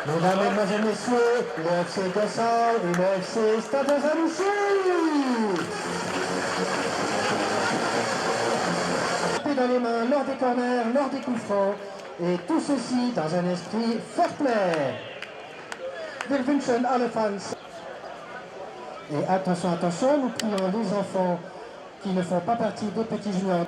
Mesdames, Mesdemoiselles, Messieurs, le FC Gossard et le FC Stade Zalouchi. Dans les mains, lors des corners, lors des coups francs, et tout ceci dans un esprit fair play. Wir wünschen alle Fans. Et attention, attention, nous prions les enfants qui ne font pas partie des petits juniors.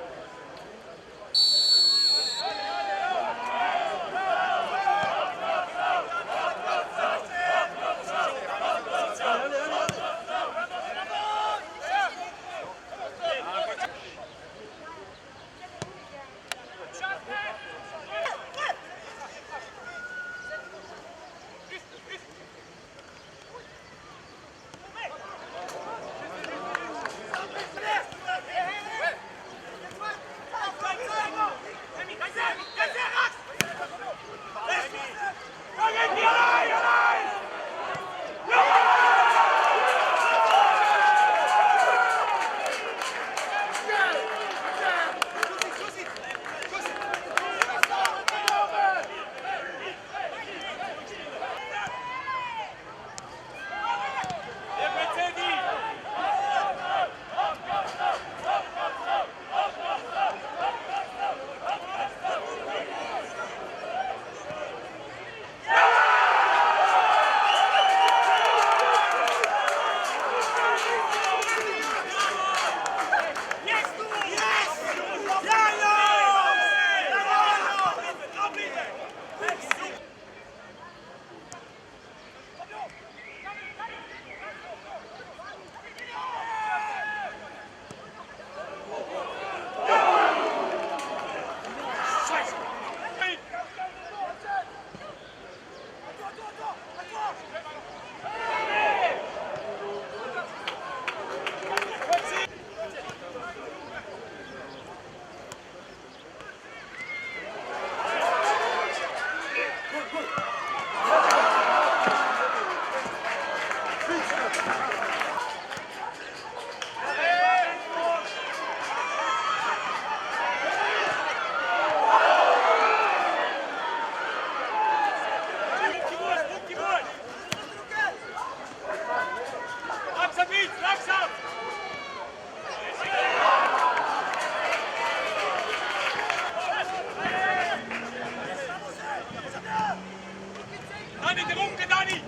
Dani, de Runke, Dani!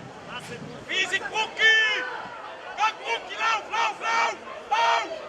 Riesig, Brucki! Gott, Brucki, lauf, lauf, lauf! Lauf!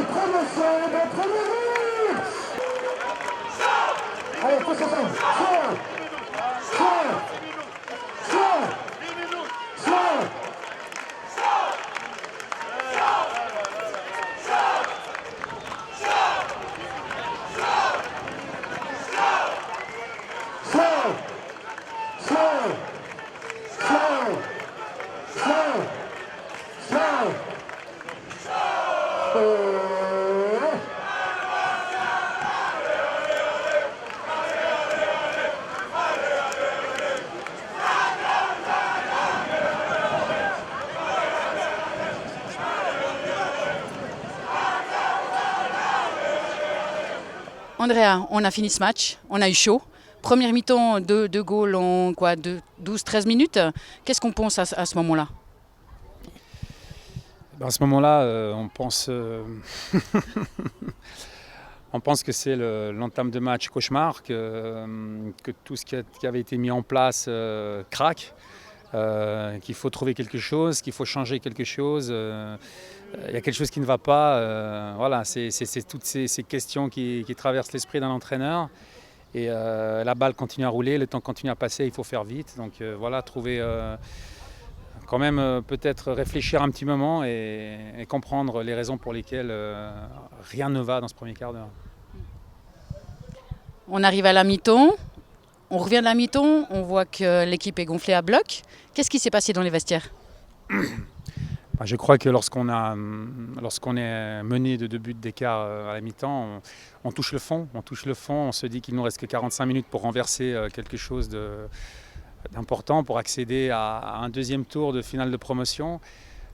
promotion de Première Ligue. Allez, faut s'entendre. Andrea, on a fini ce match, on a eu chaud. Première mi-temps, deux goals en 12-13 minutes. Qu'est-ce qu'on pense à ce moment-là? À ce moment-là, on pense, on pense que c'est l'entame de match cauchemar, que tout ce qui avait été mis en place craque, qu'il faut trouver quelque chose, qu'il faut changer quelque chose. Il y a quelque chose qui ne va pas. Voilà, c'est toutes ces questions qui traversent l'esprit d'un entraîneur. Et la balle continue à rouler, le temps continue à passer, il faut faire vite. Donc voilà, trouver, quand même peut-être réfléchir un petit moment et comprendre les raisons pour lesquelles rien ne va dans ce premier quart d'heure. On arrive à la mi-temps, on revient de la mi-temps, on voit que l'équipe est gonflée à bloc. Qu'est-ce qui s'est passé dans les vestiaires? Je crois que lorsqu'on est mené de 2 buts d'écart à la mi-temps, on touche le fond. On se dit qu'il nous reste que 45 minutes pour renverser quelque chose d'important, pour accéder à un deuxième tour de finale de promotion.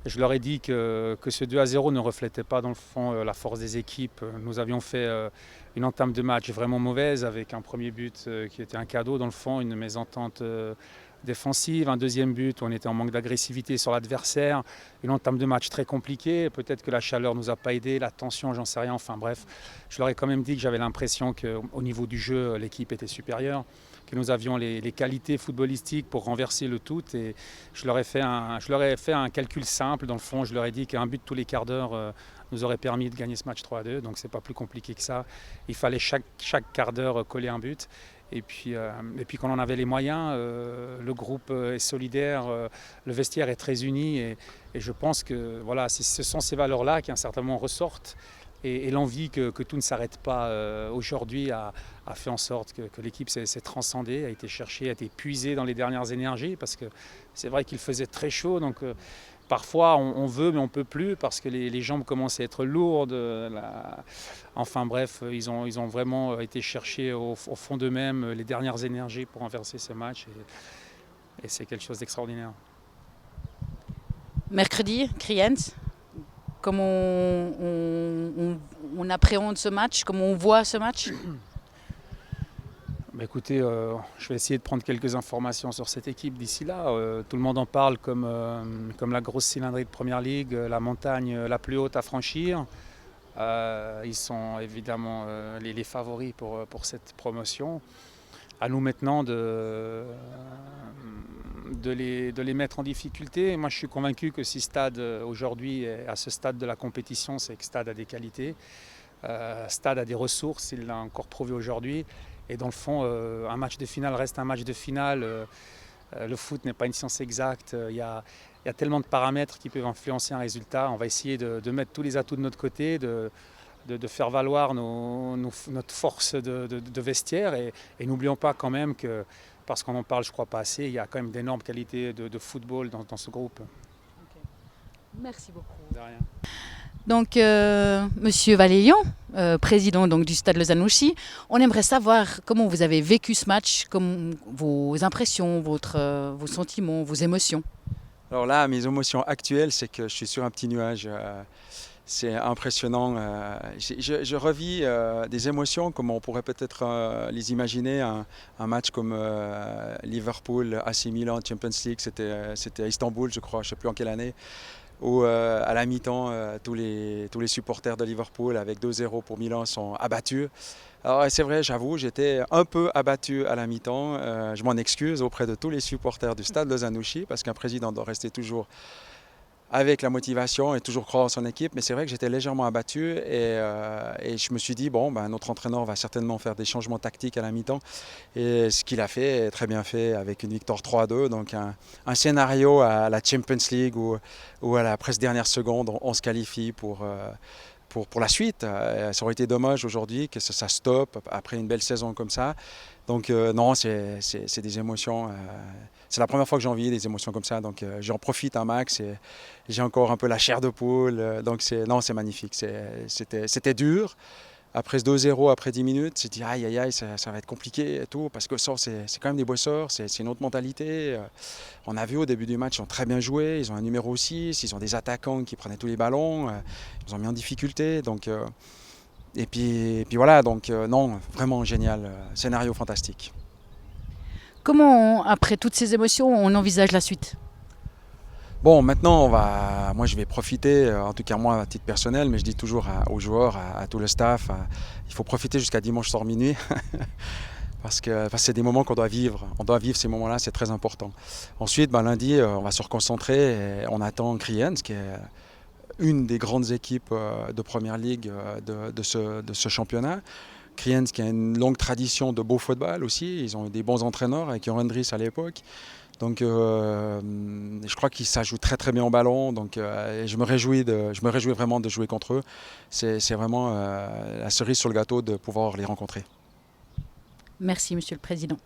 Je leur ai dit que ce 2-0 ne reflétait pas dans le fond la force des équipes. Nous avions fait une entame de match vraiment mauvaise avec un premier but qui était un cadeau dans le fond, une mésentente défensive, un deuxième but où on était en manque d'agressivité sur l'adversaire, une entame de match très compliquée, peut-être que la chaleur nous a pas aidé, la tension, j'en sais rien, enfin bref, je leur ai quand même dit que j'avais l'impression qu'au niveau du jeu, l'équipe était supérieure, que nous avions les qualités footballistiques pour renverser le tout et je leur ai fait un calcul simple, dans le fond, je leur ai dit qu'un but tous les quarts d'heure nous aurait permis de gagner ce match 3-2, donc c'est pas plus compliqué que ça, il fallait chaque quart d'heure coller un but. Et puis quand on en avait les moyens, le groupe est solidaire, le vestiaire est très uni et je pense que voilà, ce sont ces valeurs-là qui certainement ressortent et l'envie que tout ne s'arrête pas aujourd'hui a fait en sorte que l'équipe s'est transcendée, a été cherchée, a été puisée dans les dernières énergies parce que c'est vrai qu'il faisait très chaud donc parfois on veut mais on ne peut plus parce que les jambes commencent à être lourdes. Enfin bref, ils ont vraiment été chercher au fond d'eux-mêmes les dernières énergies pour renverser ce match et c'est quelque chose d'extraordinaire. Mercredi, Kriens, comment on appréhende ce match, comment on voit ce match? Écoutez, je vais essayer de prendre quelques informations sur cette équipe d'ici là. Tout le monde en parle comme la grosse cylindrée de Première Ligue, la montagne la plus haute à franchir. Ils sont évidemment les favoris pour cette promotion. À nous maintenant de les mettre en difficulté. Moi je suis convaincu que si Stade aujourd'hui est à ce stade de la compétition, c'est que Stade a des qualités. Stade a des ressources, il l'a encore prouvé aujourd'hui. Et dans le fond, un match de finale reste un match de finale. Le foot n'est pas une science exacte. Il y a tellement de paramètres qui peuvent influencer un résultat. On va essayer de mettre tous les atouts de notre côté, de faire valoir notre force de vestiaire. Et n'oublions pas quand même que, parce qu'on en parle je crois pas assez, il y a quand même d'énormes qualités de football dans ce groupe. Okay. Merci beaucoup. De rien. Donc, Monsieur Valéian, président donc, du Stade Lausanne-Ouchy, on aimerait savoir comment vous avez vécu ce match, comme vos impressions, vos sentiments, vos émotions. Alors là, mes émotions actuelles, c'est que je suis sur un petit nuage. C'est impressionnant. Je revis des émotions comme on pourrait peut-être les imaginer. Un match comme Liverpool, AC Milan, Champions League, c'était à Istanbul, je crois, je ne sais plus en quelle année. Où à la mi-temps, tous les supporters de Liverpool avec 2-0 pour Milan sont abattus. Alors c'est vrai, j'avoue, j'étais un peu abattu à la mi-temps. Je m'en excuse auprès de tous les supporters du Stade Lausanne-Ouchy parce qu'un président doit rester toujours avec la motivation et toujours croire en son équipe. Mais c'est vrai que j'étais légèrement abattu et je me suis dit, bon, notre entraîneur va certainement faire des changements tactiques à la mi-temps. Et ce qu'il a fait, très bien fait, avec une victoire 3-2. Donc un scénario à la Champions League où à la presque dernière seconde, on se qualifie pour la suite. Ça aurait été dommage aujourd'hui que ça stoppe après une belle saison comme ça. Donc non, c'est des émotions. C'est la première fois que j'ai envie des émotions comme ça. Donc j'en profite un max et j'ai encore un peu la chair de poule. Donc c'est magnifique. C'était dur. Après ce 2-0, après 10 minutes, j'ai dit aïe aïe aïe, ça va être compliqué et tout, parce que Sort, c'est quand même des bosseurs, c'est une autre mentalité. On a vu au début du match, ils ont très bien joué, ils ont un numéro 6, ils ont des attaquants qui prenaient tous les ballons, ils nous ont mis en difficulté. Donc, et puis voilà, donc non, vraiment génial, scénario fantastique. Comment, après toutes ces émotions, on envisage la suite? Bon, maintenant, moi je vais profiter, en tout cas moi à titre personnel, mais je dis toujours aux joueurs, à tout le staff, il faut profiter jusqu'à dimanche soir minuit, parce que c'est des moments qu'on doit vivre. On doit vivre ces moments-là, c'est très important. Ensuite, lundi, on va se reconcentrer et on attend Kriens, qui est une des grandes équipes de Première Ligue de ce championnat. Kriens qui a une longue tradition de beau football aussi, ils ont eu des bons entraîneurs avec Johan Dries à l'époque. Donc je crois qu'ils ça joue très très bien au ballon, donc je me réjouis vraiment de jouer contre eux. C'est vraiment la cerise sur le gâteau de pouvoir les rencontrer. Merci, Monsieur le Président.